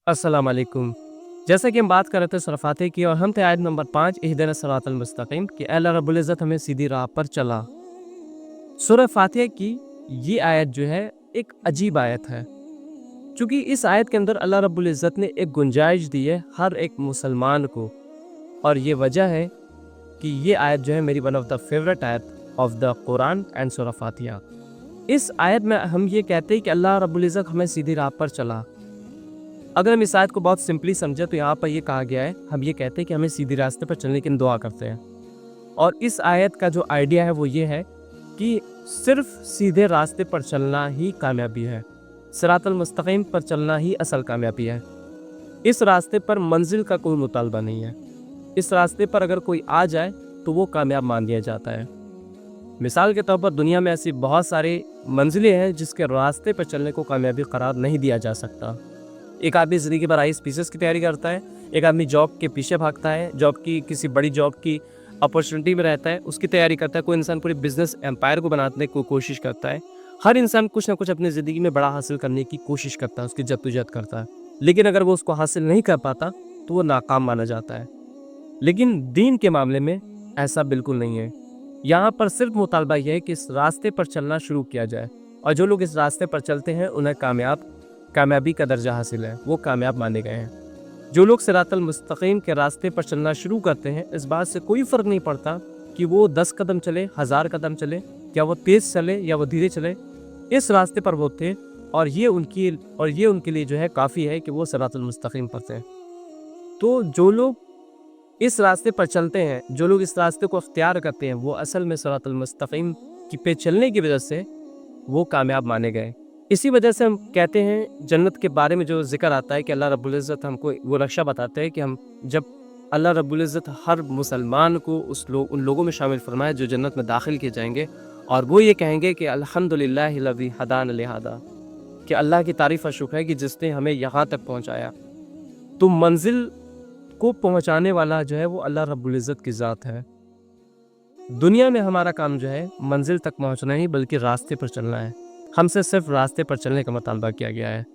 अस्सलाम वालेकुम। जैसा कि हम बात कर रहे थे सूरह फातिहा की और हम थे आयत नंबर 5 इहदिना सिरातल मुस्तकीम कि अल्लाह रब्बुल इज़्ज़त हमें सीधी राह पर चला। सूरह फातिहा की ये आयत जो है एक अजीब आयत है, चूँकि इस आयत के अंदर अल्लाह रब्बुल इज़्ज़त ने एक गुंजाइश दी है हर एक मुसलमान को, और ये वजह है कि ये आयत जो है मेरी वन ऑफ द फेवरेट आयत ऑफ द कुरान एंड सूरह फातिहा। इस आयत में हम ये कहते हैं कि अल्लाह रब्बुल इज़्ज़त हमें सीधी राह पर चला। अगर हम इस आयत को बहुत सिंपली समझे तो यहाँ पर ये कहा गया है, हम ये कहते हैं कि हमें सीधे रास्ते पर चलने की दुआ करते हैं। और इस आयत का जो आइडिया है वो ये है कि सिर्फ सीधे रास्ते पर चलना ही कामयाबी है, सिरातल मुस्तकीम पर चलना ही असल कामयाबी है। इस रास्ते पर मंजिल का कोई मुतालबा नहीं है। इस रास्ते पर अगर कोई आ जाए तो वो कामयाब मान लिया जाता है। मिसाल के तौर पर दुनिया में ऐसी बहुत सारी मंजिलें हैं जिसके रास्ते पर चलने को कामयाबी करार नहीं दिया जा सकता। एक आदमी ज़िंदगी भर IAS की तैयारी करता है, एक आदमी जॉब के पीछे भागता है, जॉब की किसी बड़ी जॉब की अपॉर्चुनिटी में रहता है, उसकी तैयारी करता है। कोई इंसान पूरे बिजनेस एम्पायर को बनाने की कोशिश करता है। हर इंसान कुछ ना कुछ अपनी ज़िंदगी में बड़ा हासिल करने की कोशिश करता है, उसकी जद्दोजहद करता है, लेकिन अगर वो उसको हासिल नहीं कर पाता तो वो नाकाम माना जाता है। लेकिन दीन के मामले में ऐसा बिल्कुल नहीं है। यहाँ पर सिर्फ मुतालबा यह है कि इस रास्ते पर चलना शुरू किया जाए, और जो लोग इस रास्ते पर चलते हैं उन्हें कामयाबी का दर्जा हासिल है, वो कामयाब माने गए हैं। जो लोग सिरातल मुस्तकीम के रास्ते पर चलना शुरू करते हैं, इस बात से कोई फ़र्क नहीं पड़ता कि वो 10 कदम चले, 1000 कदम चले, या वो तेज़ चले या वो धीरे चले, इस रास्ते पर वो थे, और ये उनके लिए जो है काफ़ी है कि वो सिरातल मुस्तकीम पर थे। तो जो लोग इस रास्ते पर चलते हैं, जो लोग इस रास्ते को अख्तियार करते हैं, वो असल में सिरातल मुस्तकीम की पे चलने की वजह से वो कामयाब माने गए। इसी वजह से हम कहते हैं जन्नत के बारे में जो ज़िक्र आता है कि अल्लाह रब्बुल इज़्ज़त हमको वो नक्शा बताते हैं कि हम जब अल्लाह रब्बुल इज़्ज़त हर मुसलमान को उन लोगों में शामिल फरमाए जो जन्नत में दाखिल किए जाएंगे, और वो ये कहेंगे कि अल्हम्दुलिल्लाहिल्लज़ी हदाना लिहादा, कि अल्लाह की तारीफ़ और शुक्र है कि जिसने हमें यहाँ तक पहुँचाया। तो मंजिल को पहुँचाने वाला जो है वो अल्लाह रब्बुल इज़्ज़त की ज़ात है। दुनिया में हमारा काम जो है मंजिल तक पहुँचना नहीं बल्कि रास्ते पर चलना है। हमसे सिर्फ रास्ते पर चलने का मुतालबा किया गया है।